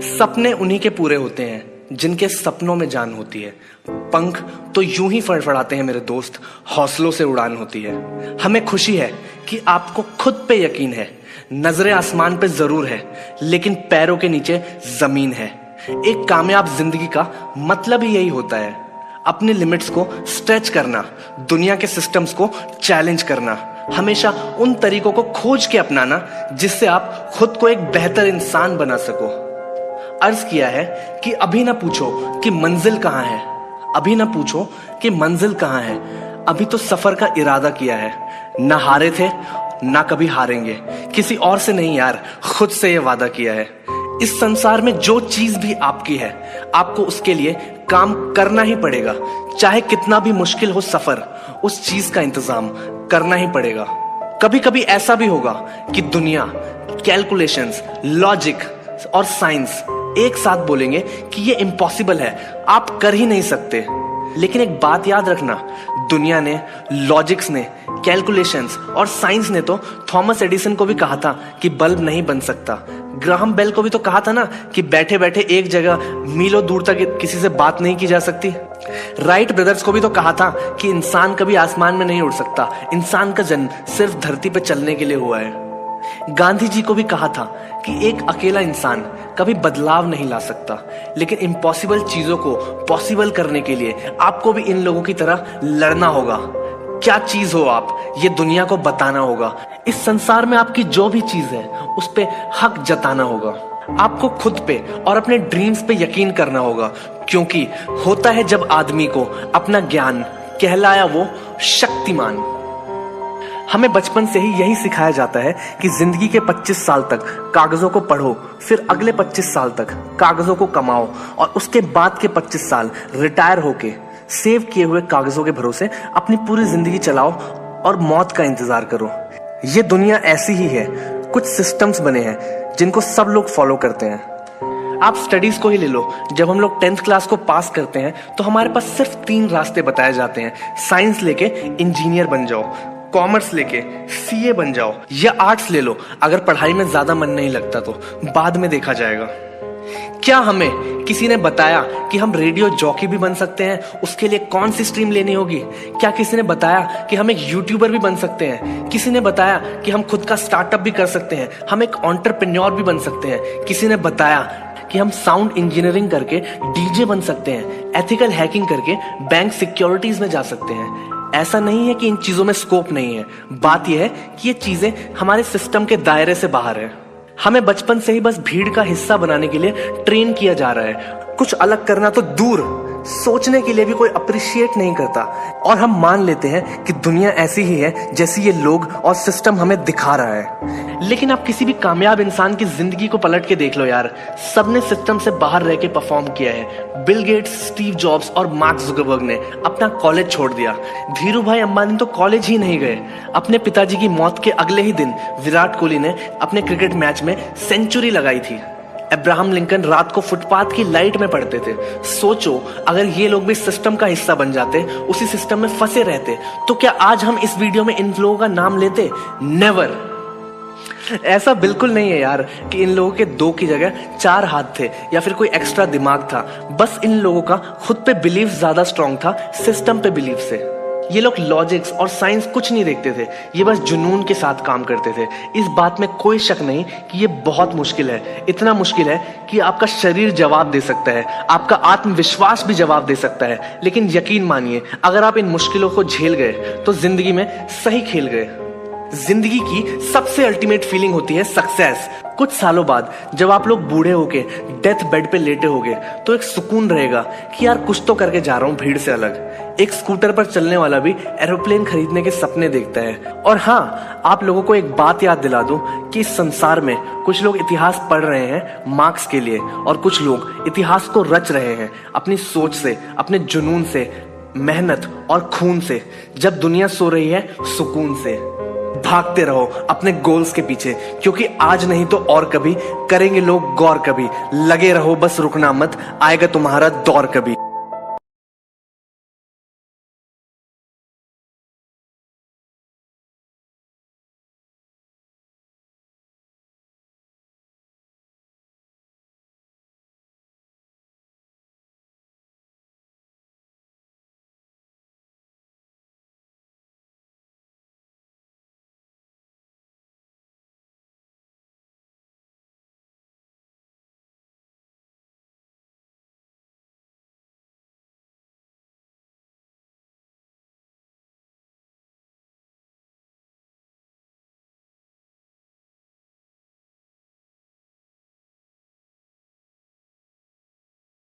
सपने उन्हीं के पूरे होते हैं जिनके सपनों में जान होती है। पंख तो यूं ही फड़फड़ाते हैं मेरे दोस्त, हौसलों से उड़ान होती है। हमें खुशी है कि आपको खुद पे यकीन है। नजरें आसमान पे जरूर है, लेकिन पैरों के नीचे जमीन है। एक कामयाब जिंदगी का मतलब ही यही होता है, अपने लिमिट्स को स्ट्रेच करना, दुनिया के सिस्टम्स को चैलेंज करना, हमेशा उन तरीकों को खोज के अपनाना जिससे आप खुद को एक बेहतर इंसान बना सको। अर्ज किया है कि अभी ना पूछो कि मंजिल कहाँ है, अभी ना पूछो कि मंजिल कहाँ है, अभी तो सफर का इरादा किया है। ना हारे थे ना कभी हारेंगे, किसी और से नहीं यार, खुद से ये वादा किया है। इस संसार में जो चीज भी आपकी है, आपको उसके लिए काम करना ही पड़ेगा। चाहे कितना भी मुश्किल हो सफर, उस चीज का इंतजाम करना ही पड़ेगा। कभी कभी ऐसा भी होगा कि दुनिया, कैलकुलेशंस, लॉजिक और साइंस एक साथ बोलेंगे कि ये इम्पॉसिबल है, आप कर ही नहीं सकते। लेकिन एक बात याद रखना, दुनिया ने, लॉजिक्स ने, कैलकुलेशंस और साइंस ने तो थॉमस एडिसन को भी कहा था कि बल्ब नहीं बन सकता। ग्राहम बेल को भी तो कहा था ना कि बैठे बैठे एक जगह मीलों दूर तक किसी से बात नहीं की जा सकती। राइट ब्रदर्स को भी तो कहा था कि इंसान कभी आसमान में नहीं उड़ सकता, इंसान का जन्म सिर्फ धरती पे चलने के लिए हुआ है। गांधी जी को भी कहा था कि एक अकेला इंसान कभी बदलाव नहीं ला सकता, लेकिन इम्पॉसिबल चीजों को पॉसिबल करने के लिए आपको भी इन लोगों की तरह लड़ना होगा। क्या चीज हो आप, ये दुनिया को बताना होगा। इस संसार में आपकी जो भी चीज है उस पे हक जताना होगा। आपको खुद पे और अपने ड्रीम्स पे यकीन करना होगा, क्योंकि होता है जब आदमी को अपना ज्ञान, कहलाया वो शक्तिमान। हमें बचपन से ही यही सिखाया जाता है कि जिंदगी के 25 साल तक कागजों को पढ़ो, फिर अगले 25 साल तक कागजों को कमाओ और उसके बाद के 25 साल रिटायर होके सेव किए हुए कागजों के भरोसे अपनी पूरी जिंदगी चलाओ और मौत का इंतजार करो। ये दुनिया ऐसी ही है, कुछ सिस्टम्स बने हैं जिनको सब लोग फॉलो करते हैं। आप स्टडीज को ही ले लो, जब हम लोग 10th क्लास को पास करते हैं तो हमारे पास सिर्फ 3 रास्ते बताए जाते हैं। साइंस लेके इंजीनियर बन जाओ, कॉमर्स लेके सीए बन जाओ, या आर्ट्स ले लो। अगर पढ़ाई में ज्यादा मन नहीं लगता तो बाद में देखा जाएगा। क्या हमें किसी ने बताया कि हम रेडियो जॉकी भी बन सकते हैं? उसके लिए कौन सी स्ट्रीम लेनी होगी? क्या किसी ने बताया कि हम एक यूट्यूबर भी बन सकते हैं? किसी ने बताया कि हम खुद का स्टार्टअप भी कर सकते हैं, हम एक एंटरप्रेन्योर भी बन सकते हैं? किसी ने बताया कि हम साउंड इंजीनियरिंग करके डीजे बन सकते हैं, एथिकल हैकिंग करके बैंक सिक्योरिटीज में जा सकते हैं? ऐसा नहीं है कि इन चीजों में स्कोप नहीं है, बात यह है कि ये चीजें हमारे सिस्टम के दायरे से बाहर है। हमें बचपन से ही बस भीड़ का हिस्सा बनाने के लिए ट्रेन किया जा रहा है। कुछ अलग करना तो दूर, सोचने के लिए भी कोई अप्रिशिएट नहीं करता। और हम मान लेते हैं कि दुनिया ऐसी ही है जैसी ये लोग और सिस्टम हमें दिखा रहा है। लेकिन आप किसी भी कामयाब इंसान की जिंदगी को पलट के देख लो यार, सबने सिस्टम से बाहर रह के परफॉर्म किया है। बिल गेट्स, स्टीव जॉब्स और मार्क जुकरबर्ग ने अपना कॉलेज छोड़ दिया। धीरू भाई अंबानी तो कॉलेज ही नहीं गए। अपने पिताजी की मौत के अगले ही दिन विराट कोहली ने अपने क्रिकेट मैच में सेंचुरी लगाई थी। अब्राहम लिंकन रात को फुटपाथ की लाइट में पढ़ते थे। सोचो, अगर ये लोग भी सिस्टम का हिस्सा बन जाते, उसी सिस्टम में फंसे रहते, तो क्या आज हम इस वीडियो में इन लोगों का नाम लेते? नेवर। ऐसा बिल्कुल नहीं है यार कि इन लोगों के 2 की जगह 4 हाथ थे या फिर कोई एक्स्ट्रा दिमाग था। बस इन लोगों का खुद पे बिलीफ ज्यादा स्ट्रांग था सिस्टम पे बिलीफ से। ये लोग लॉजिक्स और साइंस कुछ नहीं देखते थे, ये बस जुनून के साथ काम करते थे। इस बात में कोई शक नहीं कि ये बहुत मुश्किल है। इतना मुश्किल है कि आपका शरीर जवाब दे सकता है, आपका आत्मविश्वास भी जवाब दे सकता है। लेकिन यकीन मानिए, अगर आप इन मुश्किलों को झेल गए तो जिंदगी में सही खेल गए। जिंदगी की सबसे अल्टीमेट फीलिंग होती है सक्सेस। कुछ सालों बाद जब आप लोग बूढ़े होके डेथ बेड पे लेटे होगे तो एक सुकून रहेगा कि यार कुछ तो करके जा रहा हूं भीड़ से अलग। एक स्कूटर पर चलने वाला भी एरोप्लेन खरीदने के सपने देखता है। और हाँ, आप लोगों को एक बात याद दिला दूं कि इस संसार में कुछ लोग इतिहास पढ़ रहे हैं मार्क्स के लिए, और कुछ लोग इतिहास को रच रहे हैं अपनी सोच से, अपने जुनून से, मेहनत और खून से। जब दुनिया सो रही है, सुकून से भागते रहो अपने गोल्स के पीछे, क्योंकि आज नहीं तो और कभी करेंगे लोग गौर कभी। लगे रहो बस, रुकना मत, आएगा तुम्हारा दौर कभी।